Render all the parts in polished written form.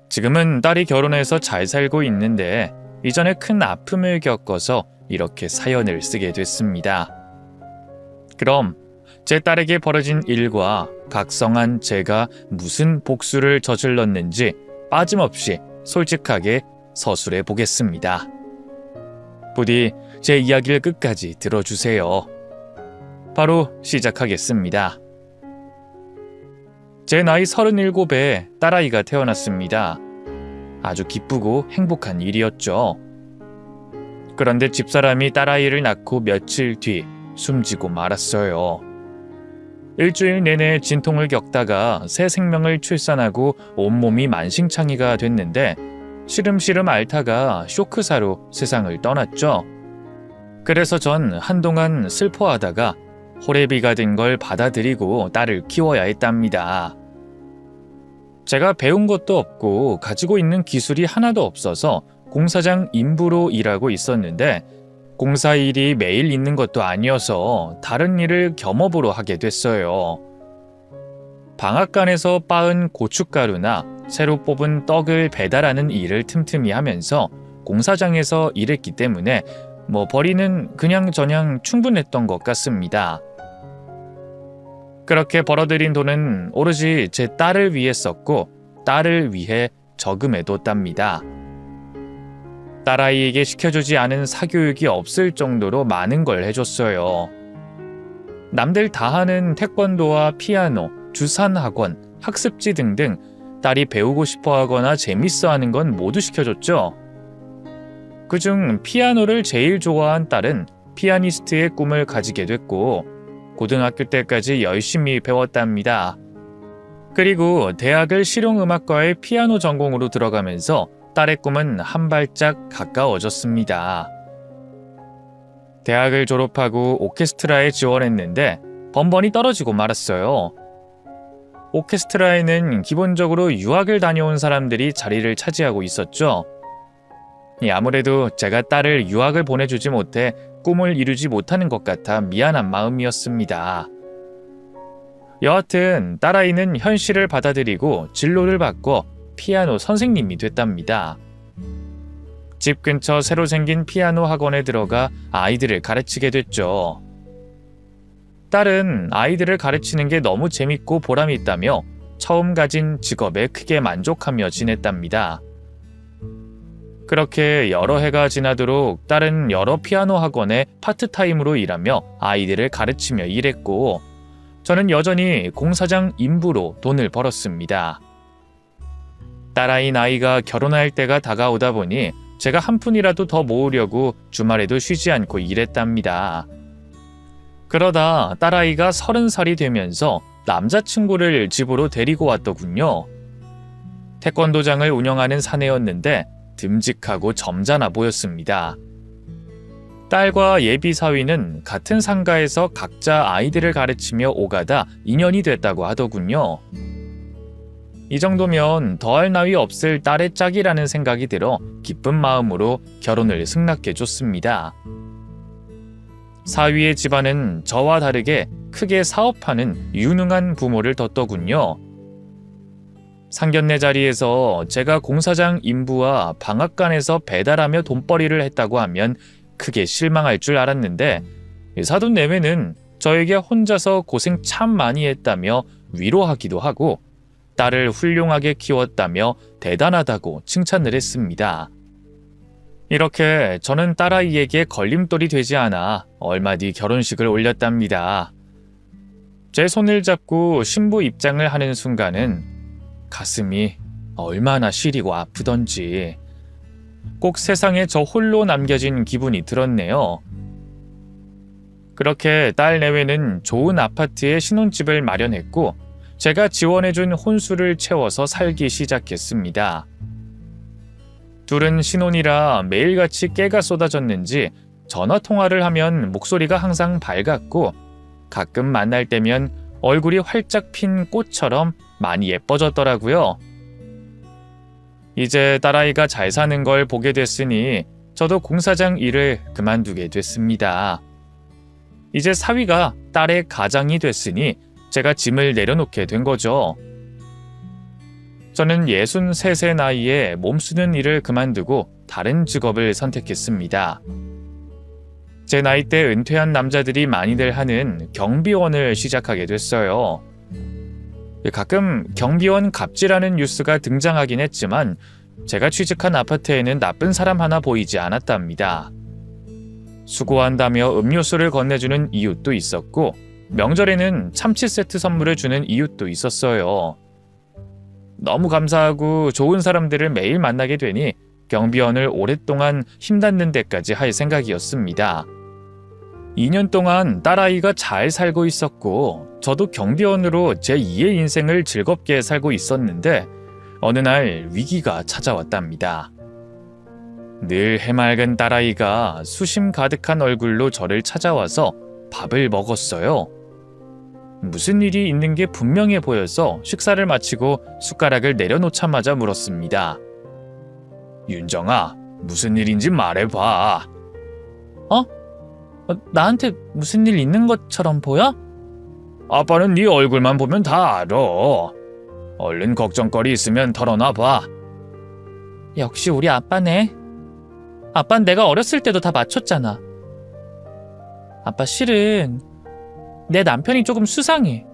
지금은 딸이 결혼해서 잘 살고 있는데 이전에 큰 아픔을 겪어서 이렇게 사연을 쓰게 됐습니다. 그럼 제 딸에게 벌어진 일과 각성한 제가 무슨 복수를 저질렀는지 빠짐없이 솔직하게 서술해 보겠습니다. 부디 제 이야기를 끝까지 들어주세요. 바로 시작하겠습니다. 제 나이 37에 딸아이가 태어났습니다. 아주 기쁘고 행복한 일이었죠. 그런데 집사람이 딸아이를 낳고 며칠 뒤 숨지고 말았어요. 일주일 내내 진통을 겪다가 새 생명을 출산하고 온몸이 만신창이가 됐는데 시름시름 앓다가 쇼크사로 세상을 떠났죠. 그래서 전 한동안 슬퍼하다가 호래비가 된 걸 받아들이고 딸을 키워야 했답니다. 제가 배운 것도 없고 가지고 있는 기술이 하나도 없어서 공사장 인부로 일하고 있었는데 공사 일이 매일 있는 것도 아니어서 다른 일을 겸업으로 하게 됐어요. 방앗간에서 빻은 고춧가루나 새로 뽑은 떡을 배달하는 일을 틈틈이 하면서 공사장에서 일했기 때문에 벌이는 그냥저냥 충분했던 것 같습니다. 그렇게 벌어들인 돈은 오로지 제 딸을 위해 썼고 딸을 위해 저금해뒀답니다. 딸아이에게 시켜주지 않은 사교육이 없을 정도로 많은 걸 해줬어요. 남들 다 하는 태권도와 피아노, 주산학원, 학습지 등등 딸이 배우고 싶어하거나 재밌어하는 건 모두 시켜줬죠. 그중 피아노를 제일 좋아한 딸은 피아니스트의 꿈을 가지게 됐고 고등학교 때까지 열심히 배웠답니다. 그리고 대학을 실용음악과의 피아노 전공으로 들어가면서 딸의 꿈은 한 발짝 가까워졌습니다. 대학을 졸업하고 오케스트라에 지원했는데 번번이 떨어지고 말았어요. 오케스트라에는 기본적으로 유학을 다녀온 사람들이 자리를 차지하고 있었죠. 아무래도 제가 딸을 유학을 보내주지 못해 꿈을 이루지 못하는 것 같아 미안한 마음이었습니다. 여하튼 딸아이는 현실을 받아들이고 진로를 바꿔 피아노 선생님이 됐답니다. 집 근처 새로 생긴 피아노 학원에 들어가 아이들을 가르치게 됐죠. 딸은 아이들을 가르치는 게 너무 재밌고 보람이 있다며 처음 가진 직업에 크게 만족하며 지냈답니다. 그렇게 여러 해가 지나도록 딸은 여러 피아노 학원에 파트타임으로 일하며 아이들을 가르치며 일했고 저는 여전히 공사장 인부로 돈을 벌었습니다. 딸아이 나이가 결혼할 때가 다가오다 보니 제가 한 푼이라도 더 모으려고 주말에도 쉬지 않고 일했답니다. 그러다 딸아이가 30살이 되면서 남자친구를 집으로 데리고 왔더군요. 태권도장을 운영하는 사내였는데 듬직하고 점잖아 보였습니다. 딸과 예비 사위는 같은 상가에서 각자 아이들을 가르치며 오가다 인연이 됐다고 하더군요. 이 정도면 더할 나위 없을 딸의 짝이라는 생각이 들어 기쁜 마음으로 결혼을 승낙해줬습니다. 사위의 집안은 저와 다르게 크게 사업하는 유능한 부모를 뒀더군요. 상견례 자리에서 제가 공사장 인부와 방앗간에서 배달하며 돈벌이를 했다고 하면 크게 실망할 줄 알았는데 사돈 내외는 저에게 혼자서 고생 참 많이 했다며 위로하기도 하고 딸을 훌륭하게 키웠다며 대단하다고 칭찬을 했습니다. 이렇게 저는 딸아이에게 걸림돌이 되지 않아 얼마 뒤 결혼식을 올렸답니다. 제 손을 잡고 신부 입장을 하는 순간은 가슴이 얼마나 시리고 아프던지 꼭 세상에 저 홀로 남겨진 기분이 들었네요. 그렇게 딸 내외는 좋은 아파트에 신혼집을 마련했고 제가 지원해준 혼수를 채워서 살기 시작했습니다. 둘은 신혼이라 매일같이 깨가 쏟아졌는지 전화통화를 하면 목소리가 항상 밝았고 가끔 만날 때면 얼굴이 활짝 핀 꽃처럼 많이 예뻐졌더라고요. 이제 딸아이가 잘 사는 걸 보게 됐으니 저도 공사장 일을 그만두게 됐습니다. 이제 사위가 딸의 가장이 됐으니 제가 짐을 내려놓게 된 거죠. 저는 63세 나이에 몸쓰는 일을 그만두고 다른 직업을 선택했습니다. 제 나이대 은퇴한 남자들이 많이들 하는 경비원을 시작하게 됐어요. 가끔 경비원 갑질하는 뉴스가 등장하긴 했지만 제가 취직한 아파트에는 나쁜 사람 하나 보이지 않았답니다. 수고한다며 음료수를 건네주는 이웃도 있었고 명절에는 참치 세트 선물을 주는 이웃도 있었어요. 너무 감사하고 좋은 사람들을 매일 만나게 되니 경비원을 오랫동안 힘닿는 데까지 할 생각이었습니다. 2년 동안 딸아이가 잘 살고 있었고 저도 경비원으로 제 2의 인생을 즐겁게 살고 있었는데 어느 날 위기가 찾아왔답니다. 늘 해맑은 딸아이가 수심 가득한 얼굴로 저를 찾아와서 밥을 먹었어요. 무슨 일이 있는 게 분명해 보여서 식사를 마치고 숟가락을 내려놓자마자 물었습니다. 윤정아, 무슨 일인지 말해봐. 나한테 무슨 일 있는 것처럼 보여? 아빠는 네 얼굴만 보면 다 알아. 얼른 걱정거리 있으면 털어놔봐. 역시 우리 아빠네. 아빠는 내가 어렸을 때도 다 맞췄잖아. 아빠 실은 내 남편이 조금 수상해.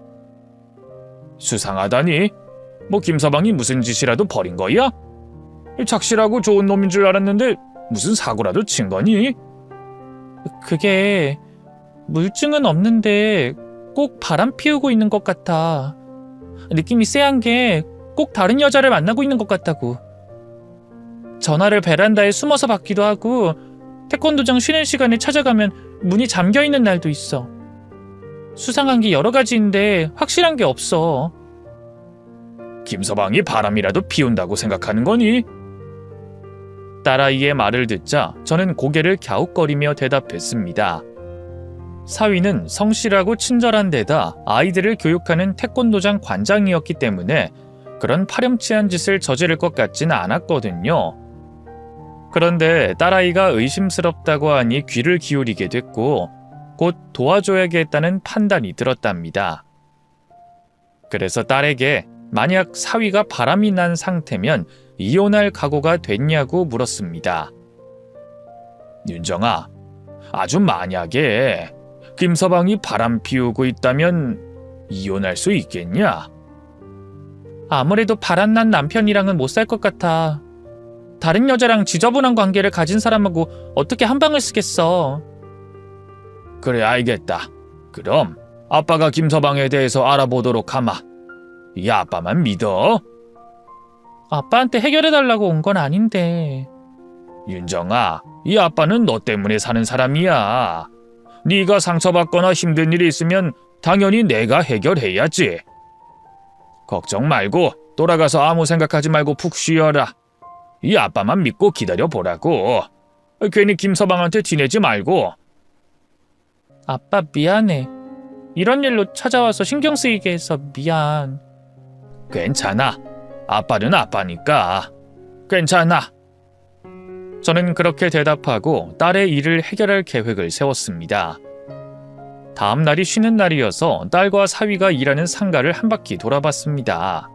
수상하다니? 뭐 김서방이 무슨 짓이라도 벌인 거야? 착실하고 좋은 놈인 줄 알았는데 무슨 사고라도 친 거니? 그게 물증은 없는데 꼭 바람 피우고 있는 것 같아. 느낌이 쎄한 게 꼭 다른 여자를 만나고 있는 것 같다고. 전화를 베란다에 숨어서 받기도 하고 태권도장 쉬는 시간에 찾아가면 문이 잠겨있는 날도 있어. 수상한 게 여러 가지인데 확실한 게 없어. 김서방이 바람이라도 피운다고 생각하는 거니? 딸아이의 말을 듣자 저는 고개를 갸웃거리며 대답했습니다. 사위는 성실하고 친절한 데다 아이들을 교육하는 태권도장 관장이었기 때문에 그런 파렴치한 짓을 저지를 것 같진 않았거든요. 그런데 딸아이가 의심스럽다고 하니 귀를 기울이게 됐고 곧 도와줘야겠다는 판단이 들었답니다. 그래서 딸에게 만약 사위가 바람이 난 상태면 이혼할 각오가 됐냐고 물었습니다. 윤정아, 아주 만약에 김서방이 바람 피우고 있다면 이혼할 수 있겠냐? 아무래도 바람난 남편이랑은 못 살 것 같아. 다른 여자랑 지저분한 관계를 가진 사람하고 어떻게 한 방을 쓰겠어. 그래, 알겠다. 그럼 아빠가 김서방에 대해서 알아보도록 하마. 이 아빠만 믿어. 아빠한테 해결해달라고 온 건 아닌데. 윤정아, 이 아빠는 너 때문에 사는 사람이야. 네가 상처받거나 힘든 일이 있으면 당연히 내가 해결해야지. 걱정 말고 돌아가서 아무 생각하지 말고 푹 쉬어라. 이 아빠만 믿고 기다려보라고. 괜히 김서방한테 티내지 말고. 아빠 미안해. 이런 일로 찾아와서 신경 쓰이게 해서 미안. 괜찮아. 아빠는 아빠니까. 괜찮아. 저는 그렇게 대답하고 딸의 일을 해결할 계획을 세웠습니다. 다음 날이 쉬는 날이어서 딸과 사위가 일하는 상가를 한 바퀴 돌아봤습니다.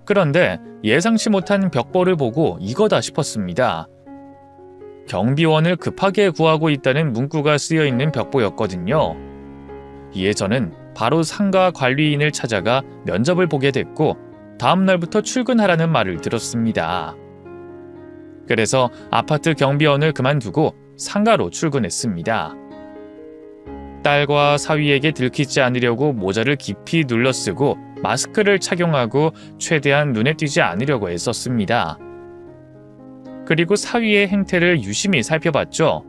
그런데 예상치 못한 벽보를 보고 이거다 싶었습니다. 경비원을 급하게 구하고 있다는 문구가 쓰여 있는 벽보였거든요. 이에 저는 바로 상가 관리인을 찾아가 면접을 보게 됐고 다음 날부터 출근하라는 말을 들었습니다. 그래서 아파트 경비원을 그만두고 상가로 출근했습니다. 딸과 사위에게 들키지 않으려고 모자를 깊이 눌러쓰고 마스크를 착용하고 최대한 눈에 띄지 않으려고 애썼습니다. 그리고 사위의 행태를 유심히 살펴봤죠.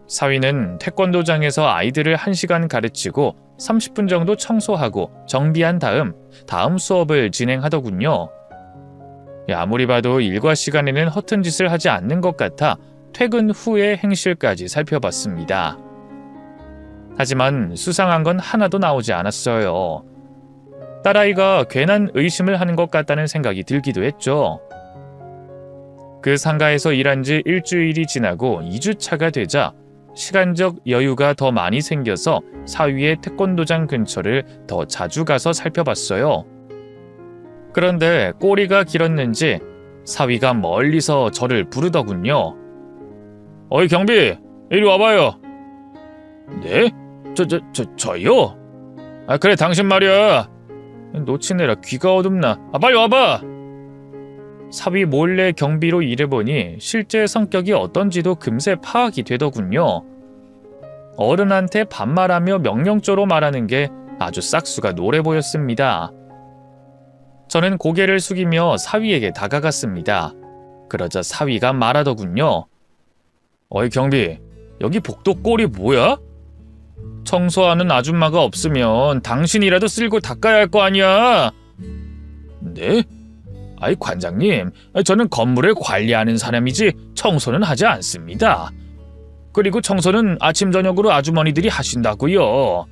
사위는 태권도장에서 아이들을 1시간 가르치고 30분 정도 청소하고 정비한 다음 수업을 진행하더군요. 아무리 봐도 일과 시간에는 허튼 짓을 하지 않는 것 같아 퇴근 후의 행실까지 살펴봤습니다. 하지만 수상한 건 하나도 나오지 않았어요. 딸아이가 괜한 의심을 하는 것 같다는 생각이 들기도 했죠. 그 상가에서 일한 지 일주일이 지나고 2주차가 되자 시간적 여유가 더 많이 생겨서 사위의 태권도장 근처를 더 자주 가서 살펴봤어요. 그런데 꼬리가 길었는지 사위가 멀리서 저를 부르더군요. 어이 경비, 이리 와봐요. 네? 저요? 아 그래 당신 말이야. 놓치느라 귀가 어둡나. 빨리 와봐. 사위 몰래 경비로 일해보니 실제 성격이 어떤지도 금세 파악이 되더군요. 어른한테 반말하며 명령조로 말하는 게 아주 싹수가 노래 보였습니다. 저는 고개를 숙이며 사위에게 다가갔습니다. 그러자 사위가 말하더군요. 어이 경비, 여기 복도 꼴이 뭐야? 청소하는 아줌마가 없으면 당신이라도 쓸고 닦아야 할 거 아니야. 네? 아이 관장님, 저는 건물을 관리하는 사람이지 청소는 하지 않습니다. 그리고 청소는 아침 저녁으로 아주머니들이 하신다고요.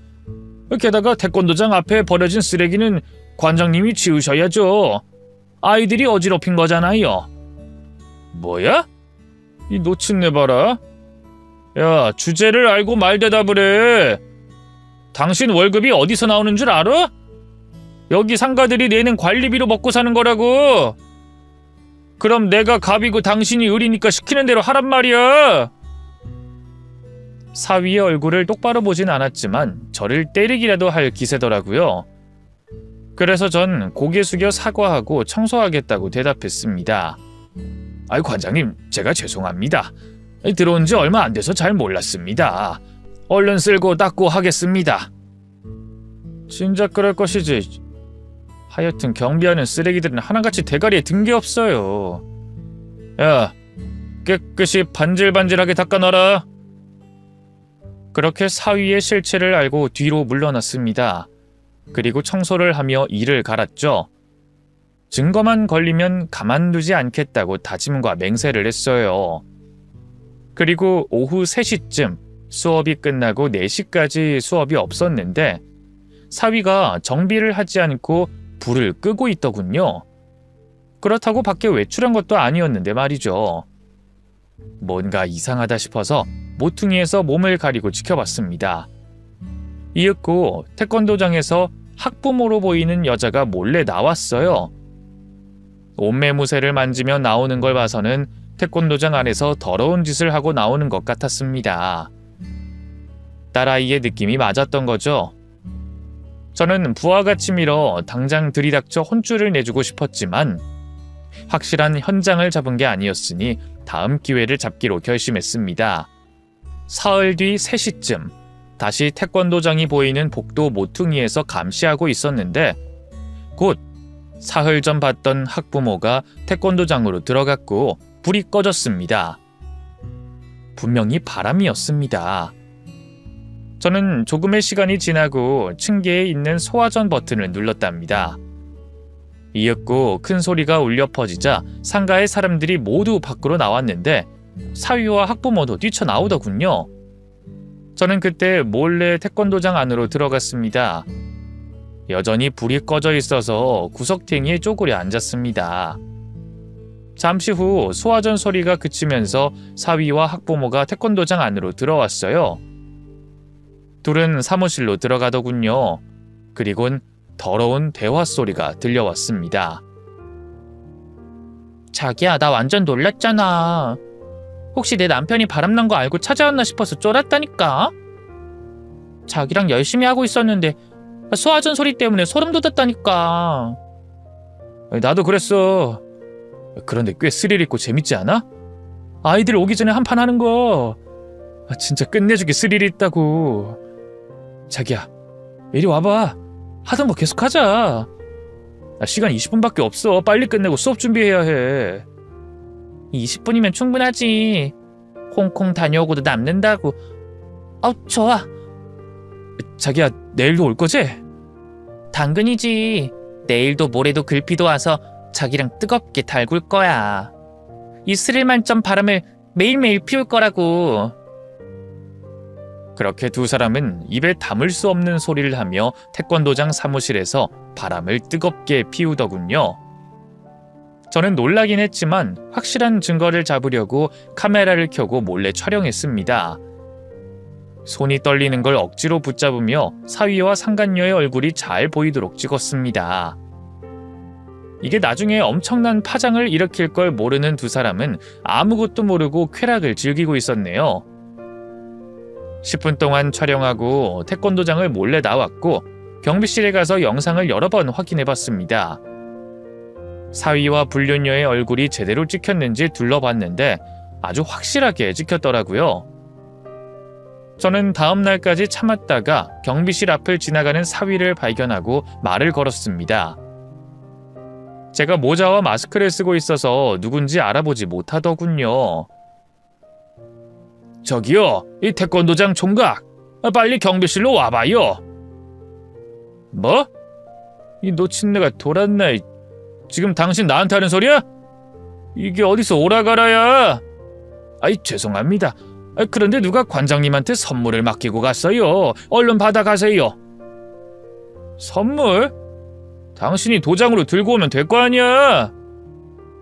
게다가 태권도장 앞에 버려진 쓰레기는 관장님이 치우셔야죠. 아이들이 어지럽힌 거잖아요. 뭐야? 이 놓친내 봐라. 야, 주제를 알고 말 대답을 해. 당신 월급이 어디서 나오는 줄 알아? 여기 상가들이 내는 관리비로 먹고 사는 거라고. 그럼 내가 갑이고 당신이 을이니까 시키는 대로 하란 말이야. 사위의 얼굴을 똑바로 보진 않았지만 저를 때리기라도 할 기세더라고요. 그래서 전 고개 숙여 사과하고 청소하겠다고 대답했습니다. 아이 관장님, 제가 죄송합니다. 들어온 지 얼마 안 돼서 잘 몰랐습니다. 얼른 쓸고 닦고 하겠습니다. 진작 그럴 것이지. 하여튼 경비하는 쓰레기들은 하나같이 대가리에 든 게 없어요. 야, 깨끗이 반질반질하게 닦아놔라. 그렇게 사위의 실체를 알고 뒤로 물러났습니다. 그리고 청소를 하며 이를 갈았죠. 증거만 걸리면 가만두지 않겠다고 다짐과 맹세를 했어요. 그리고 오후 3시쯤 수업이 끝나고 4시까지 수업이 없었는데 사위가 정비를 하지 않고 불을 끄고 있더군요. 그렇다고 밖에 외출한 것도 아니었는데 말이죠. 뭔가 이상하다 싶어서 모퉁이에서 몸을 가리고 지켜봤습니다. 이윽고 태권도장에서 학부모로 보이는 여자가 몰래 나왔어요. 옷매무새를 만지며 나오는 걸 봐서는 태권도장 안에서 더러운 짓을 하고 나오는 것 같았습니다. 딸아이의 느낌이 맞았던 거죠. 저는 부하같이 밀어 당장 들이닥쳐 혼쭐을 내주고 싶었지만 확실한 현장을 잡은 게 아니었으니 다음 기회를 잡기로 결심했습니다. 사흘 뒤 3시쯤 다시 태권도장이 보이는 복도 모퉁이에서 감시하고 있었는데 곧 사흘 전 봤던 학부모가 태권도장으로 들어갔고 불이 꺼졌습니다. 분명히 바람이었습니다. 저는 조금의 시간이 지나고 층계에 있는 소화전 버튼을 눌렀답니다. 이윽고 큰 소리가 울려 퍼지자 상가의 사람들이 모두 밖으로 나왔는데 사위와 학부모도 뛰쳐나오더군요. 저는 그때 몰래 태권도장 안으로 들어갔습니다. 여전히 불이 꺼져 있어서 구석탱이에 쪼그려 앉았습니다. 잠시 후 소화전 소리가 그치면서 사위와 학부모가 태권도장 안으로 들어왔어요. 둘은 사무실로 들어가더군요. 그리곤 더러운 대화 소리가 들려왔습니다. 자기야, 나 완전 놀랐잖아. 혹시 내 남편이 바람난 거 알고 찾아왔나 싶어서 쫄았다니까. 자기랑 열심히 하고 있었는데 소화전 소리 때문에 소름 돋았다니까. 나도 그랬어. 그런데 꽤 스릴 있고 재밌지 않아? 아이들 오기 전에 한판 하는 거 진짜 끝내주게 스릴이 있다고. 자기야, 이리 와봐. 하던 거 계속하자. 시간 20분밖에 없어. 빨리 끝내고 수업 준비해야 해. 20분이면 충분하지. 홍콩 다녀오고도 남는다고. 좋아. 자기야, 내일도 올 거지? 당근이지. 내일도 모레도 글피도 와서 자기랑 뜨겁게 달굴 거야. 이 스릴 만점 바람을 매일매일 피울 거라고. 그렇게 두 사람은 입에 담을 수 없는 소리를 하며 태권도장 사무실에서 바람을 뜨겁게 피우더군요. 저는 놀라긴 했지만 확실한 증거를 잡으려고 카메라를 켜고 몰래 촬영했습니다. 손이 떨리는 걸 억지로 붙잡으며 사위와 상간녀의 얼굴이 잘 보이도록 찍었습니다. 이게 나중에 엄청난 파장을 일으킬 걸 모르는 두 사람은 아무것도 모르고 쾌락을 즐기고 있었네요. 10분 동안 촬영하고 태권도장을 몰래 나왔고 경비실에 가서 영상을 여러 번 확인해봤습니다. 사위와 불륜녀의 얼굴이 제대로 찍혔는지 둘러봤는데 아주 확실하게 찍혔더라고요. 저는 다음 날까지 참았다가 경비실 앞을 지나가는 사위를 발견하고 말을 걸었습니다. 제가 모자와 마스크를 쓰고 있어서 누군지 알아보지 못하더군요. 저기요, 이 태권도장 총각, 빨리 경비실로 와봐요. 뭐? 이 노친네가 돌았나? 지금 당신 나한테 하는 소리야? 이게 어디서 오라가라야? 아이, 죄송합니다. 그런데 누가 관장님한테 선물을 맡기고 갔어요. 얼른 받아가세요. 선물? 당신이 도장으로 들고 오면 될 거 아니야?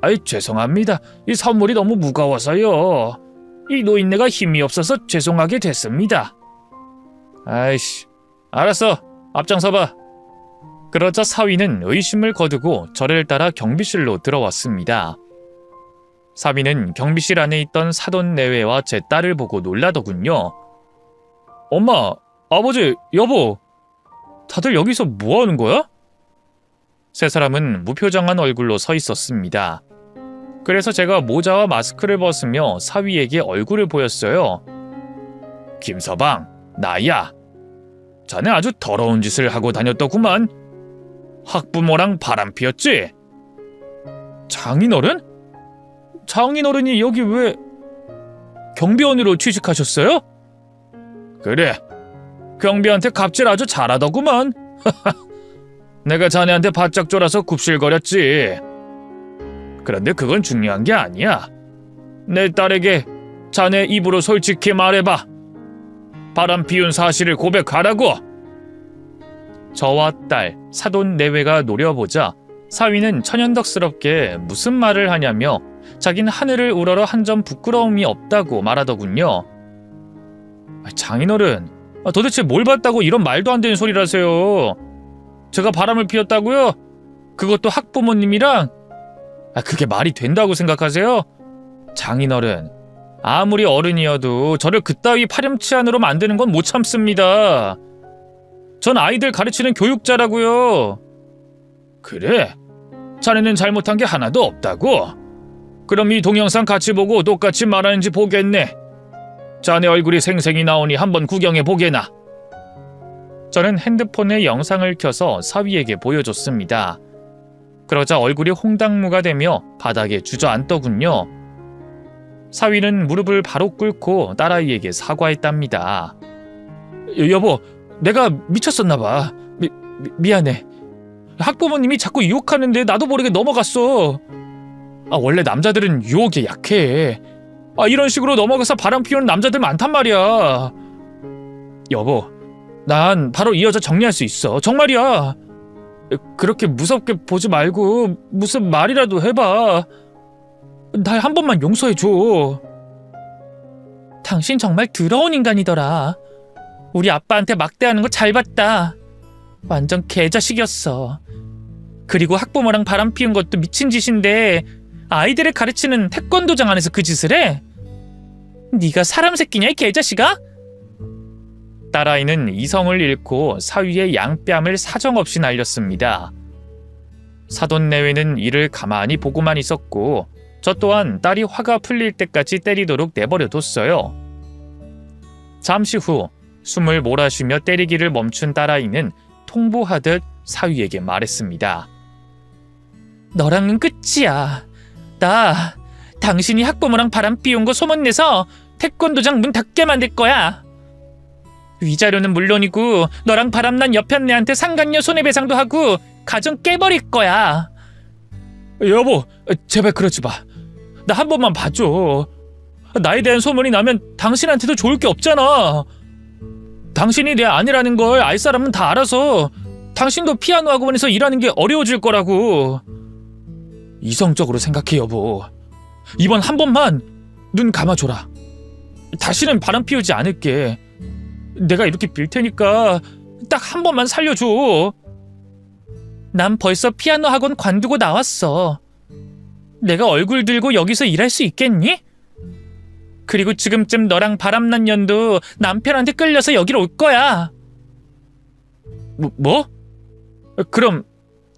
아이, 죄송합니다. 이 선물이 너무 무거워서요. 이 노인네가 힘이 없어서 죄송하게 됐습니다. 아이씨, 알았어. 앞장서봐. 그러자 사위는 의심을 거두고 저를 따라 경비실로 들어왔습니다. 사위는 경비실 안에 있던 사돈 내외와 제 딸을 보고 놀라더군요. 엄마, 아버지, 여보, 다들 여기서 뭐 하는 거야? 세 사람은 무표정한 얼굴로 서 있었습니다. 그래서 제가 모자와 마스크를 벗으며 사위에게 얼굴을 보였어요. 김서방, 나야. 자네 아주 더러운 짓을 하고 다녔더구만. 학부모랑 바람 피웠지? 장인어른? 장인어른이 여기 왜 경비원으로 취직하셨어요? 그래, 경비한테 갑질 아주 잘하더구만. 내가 자네한테 바짝 졸아서 굽실거렸지. 그런데 그건 중요한 게 아니야. 내 딸에게 자네 입으로 솔직히 말해봐. 바람 피운 사실을 고백하라고. 저와 딸, 사돈 내외가 노려보자 사위는 천연덕스럽게 무슨 말을 하냐며 자긴 하늘을 우러러 한 점 부끄러움이 없다고 말하더군요. 장인어른, 도대체 뭘 봤다고 이런 말도 안 되는 소리를 하세요? 제가 바람을 피웠다고요? 그것도 학부모님이랑? 그게 말이 된다고 생각하세요? 장인어른, 아무리 어른이어도 저를 그따위 파렴치한으로 만드는 건 못 참습니다. 전 아이들 가르치는 교육자라고요. 그래? 자네는 잘못한 게 하나도 없다고? 그럼 이 동영상 같이 보고 똑같이 말하는지 보겠네. 자네 얼굴이 생생히 나오니 한번 구경해 보게나. 저는 핸드폰에 영상을 켜서 사위에게 보여줬습니다. 그러자 얼굴이 홍당무가 되며 바닥에 주저앉더군요. 사위는 무릎을 바로 꿇고 딸아이에게 사과했답니다. 여보, 내가 미쳤었나 봐. 미안해. 학부모님이 자꾸 유혹하는데 나도 모르게 넘어갔어. 원래 남자들은 유혹에 약해. 이런 식으로 넘어가서 바람 피우는 남자들 많단 말이야. 여보, 난 바로 이 여자 정리할 수 있어. 정말이야. 그렇게 무섭게 보지 말고 무슨 말이라도 해봐. 날 한 번만 용서해줘. 당신 정말 더러운 인간이더라. 우리 아빠한테 막대하는 거 잘 봤다. 완전 개자식이었어. 그리고 학부모랑 바람 피운 것도 미친 짓인데 아이들을 가르치는 태권도장 안에서 그 짓을 해? 네가 사람 새끼냐, 이 개자식아? 딸아이는 이성을 잃고 사위의 양뺨을 사정없이 날렸습니다. 사돈 내외는 이를 가만히 보고만 있었고 저 또한 딸이 화가 풀릴 때까지 때리도록 내버려뒀어요. 잠시 후 숨을 몰아쉬며 때리기를 멈춘 딸아이는 통보하듯 사위에게 말했습니다. 너랑은 끝이야. 나 당신이 학부모랑 바람 피운 거 소문내서 태권도장 문 닫게 만들 거야. 위자료는 물론이고 너랑 바람난 옆편 애한테 상간녀 손해배상도 하고 가정 깨버릴 거야. 여보, 제발 그러지 마. 나 한 번만 봐줘. 나에 대한 소문이 나면 당신한테도 좋을 게 없잖아. 당신이 내 아내라는 걸 알 사람은 다 알아서 당신도 피아노 학원에서 일하는 게 어려워질 거라고. 이성적으로 생각해, 여보. 이번 한 번만 눈 감아줘라. 다시는 바람 피우지 않을게. 내가 이렇게 빌 테니까 딱 한 번만 살려줘. 난 벌써 피아노 학원 관두고 나왔어. 내가 얼굴 들고 여기서 일할 수 있겠니? 그리고 지금쯤 너랑 바람난 년도 남편한테 끌려서 여기로 올 거야. 뭐? 그럼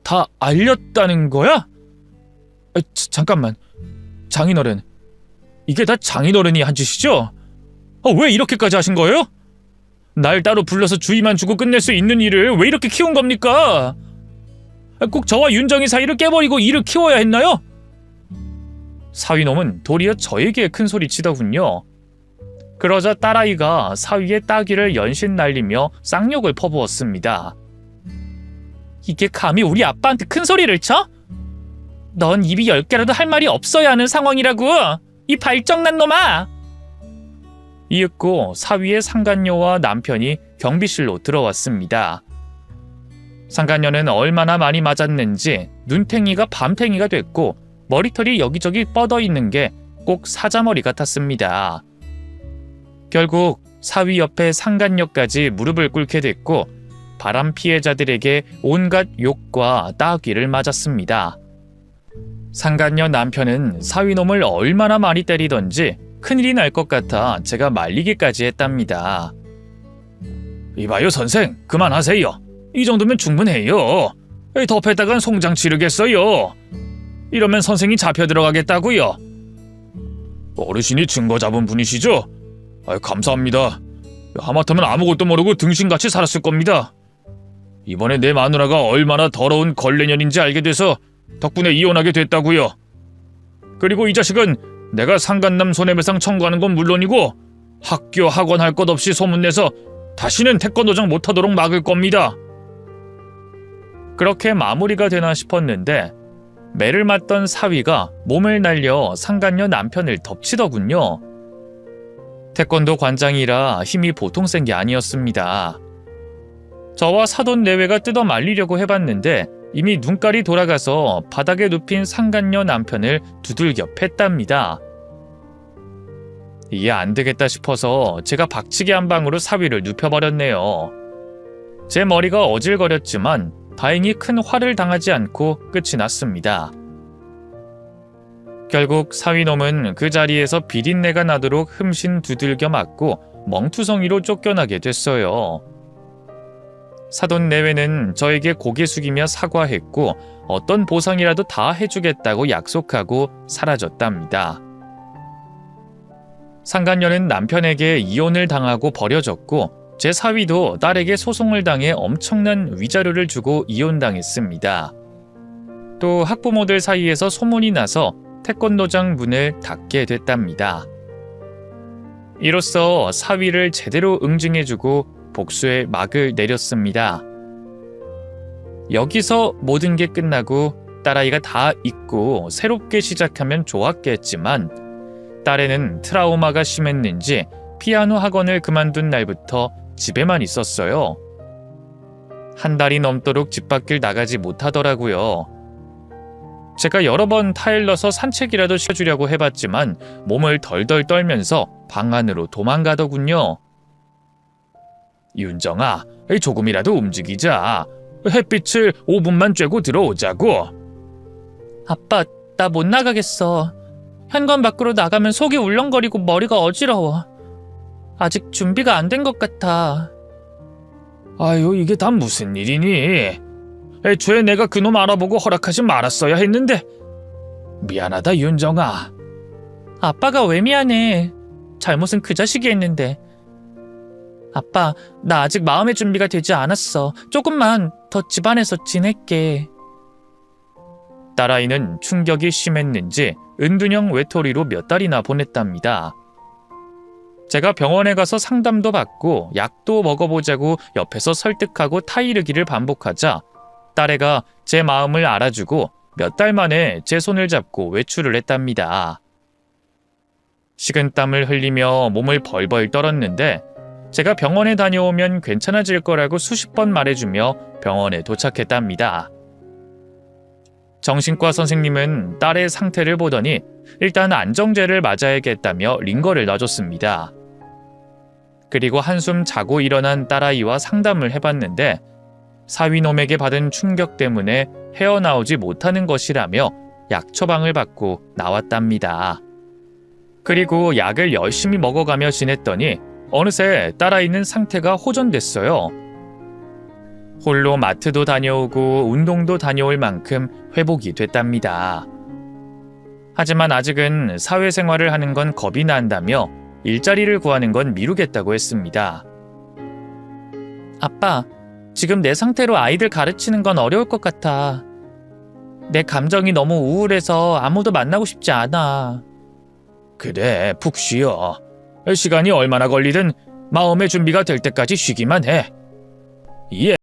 다 알렸다는 거야? 잠깐만. 장인어른. 이게 다 장인어른이 한 짓이죠? 왜 이렇게까지 하신 거예요? 날 따로 불러서 주의만 주고 끝낼 수 있는 일을 왜 이렇게 키운 겁니까? 꼭 저와 윤정이 사이를 깨버리고 일을 키워야 했나요? 사위놈은 도리어 저에게 큰 소리 치더군요. 그러자 딸아이가 사위의 따귀를 연신 날리며 쌍욕을 퍼부었습니다. 이게 감히 우리 아빠한테 큰 소리를 쳐? 넌 입이 10개라도 할 말이 없어야 하는 상황이라고! 이 발정난 놈아! 이윽고 사위의 상간녀와 남편이 경비실로 들어왔습니다. 상간녀는 얼마나 많이 맞았는지 눈탱이가 밤탱이가 됐고 머리털이 여기저기 뻗어 있는 게 꼭 사자머리 같았습니다. 결국 사위 옆에 상간녀까지 무릎을 꿇게 됐고 바람 피해자들에게 온갖 욕과 따귀를 맞았습니다. 상간녀 남편은 사위놈을 얼마나 많이 때리던지 큰일이 날 것 같아 제가 말리기까지 했답니다. 이봐요 선생, 그만하세요. 이 정도면 충분해요. 더 패다간 송장 치르겠어요. 이러면 선생이 잡혀 들어가겠다고요. 어르신이 증거 잡은 분이시죠? 감사합니다. 하마터면 아무것도 모르고 등신같이 살았을 겁니다. 이번에 내 마누라가 얼마나 더러운 걸레년인지 알게 돼서 덕분에 이혼하게 됐다고요. 그리고 이 자식은 내가 상간남 손해배상 청구하는 건 물론이고 학교 학원 할 것 없이 소문내서 다시는 태권도장 못하도록 막을 겁니다. 그렇게 마무리가 되나 싶었는데 매를 맞던 사위가 몸을 날려 상간녀 남편을 덮치더군요. 태권도 관장이라 힘이 보통 센 게 아니었습니다. 저와 사돈 내외가 뜯어 말리려고 해봤는데 이미 눈깔이 돌아가서 바닥에 눕힌 상간녀 남편을 두들겨 팼답니다. 이게 안 되겠다 싶어서 제가 박치기 한 방으로 사위를 눕혀버렸네요. 제 머리가 어질거렸지만 다행히 큰 화를 당하지 않고 끝이 났습니다. 결국 사위놈은 그 자리에서 비린내가 나도록 흠신 두들겨 맞고 멍투성이로 쫓겨나게 됐어요. 사돈 내외는 저에게 고개 숙이며 사과했고 어떤 보상이라도 다 해주겠다고 약속하고 사라졌답니다. 상간녀는 남편에게 이혼을 당하고 버려졌고 제 사위도 딸에게 소송을 당해 엄청난 위자료를 주고 이혼당했습니다. 또 학부모들 사이에서 소문이 나서 태권도장 문을 닫게 됐답니다. 이로써 사위를 제대로 응징해주고 복수의 막을 내렸습니다. 여기서 모든 게 끝나고 딸아이가 다 잊고 새롭게 시작하면 좋았겠지만 딸에는 트라우마가 심했는지 피아노 학원을 그만둔 날부터 집에만 있었어요. 한 달이 넘도록 집 밖을 나가지 못하더라고요. 제가 여러 번 타일러서 산책이라도 시켜주려고 해봤지만 몸을 덜덜 떨면서 방 안으로 도망가더군요. 윤정아, 조금이라도 움직이자. 햇빛을 5분만 쬐고 들어오자고. 아빠, 나 못 나가겠어. 현관 밖으로 나가면 속이 울렁거리고 머리가 어지러워. 아직 준비가 안 된 것 같아. 아유, 이게 다 무슨 일이니? 애초에 내가 그놈 알아보고 허락하지 말았어야 했는데. 미안하다, 윤정아. 아빠가 왜 미안해? 잘못은 그 자식이 했는데. 아빠, 나 아직 마음의 준비가 되지 않았어. 조금만 더 집안에서 지낼게. 딸아이는 충격이 심했는지 은둔형 외톨이로 몇 달이나 보냈답니다. 제가 병원에 가서 상담도 받고 약도 먹어보자고 옆에서 설득하고 타이르기를 반복하자 딸애가 제 마음을 알아주고 몇 달 만에 제 손을 잡고 외출을 했답니다. 식은땀을 흘리며 몸을 벌벌 떨었는데 제가 병원에 다녀오면 괜찮아질 거라고 수십 번 말해주며 병원에 도착했답니다. 정신과 선생님은 딸의 상태를 보더니 일단 안정제를 맞아야겠다며 링거를 놔줬습니다. 그리고 한숨 자고 일어난 딸아이와 상담을 해봤는데 사위놈에게 받은 충격 때문에 헤어나오지 못하는 것이라며 약 처방을 받고 나왔답니다. 그리고 약을 열심히 먹어가며 지냈더니 어느새 딸아이는 상태가 호전됐어요. 홀로 마트도 다녀오고 운동도 다녀올 만큼 회복이 됐답니다. 하지만 아직은 사회생활을 하는 건 겁이 난다며 일자리를 구하는 건 미루겠다고 했습니다. 아빠, 지금 내 상태로 아이들 가르치는 건 어려울 것 같아. 내 감정이 너무 우울해서 아무도 만나고 싶지 않아. 그래, 푹 쉬어. 시간이 얼마나 걸리든 마음의 준비가 될 때까지 쉬기만 해. 예.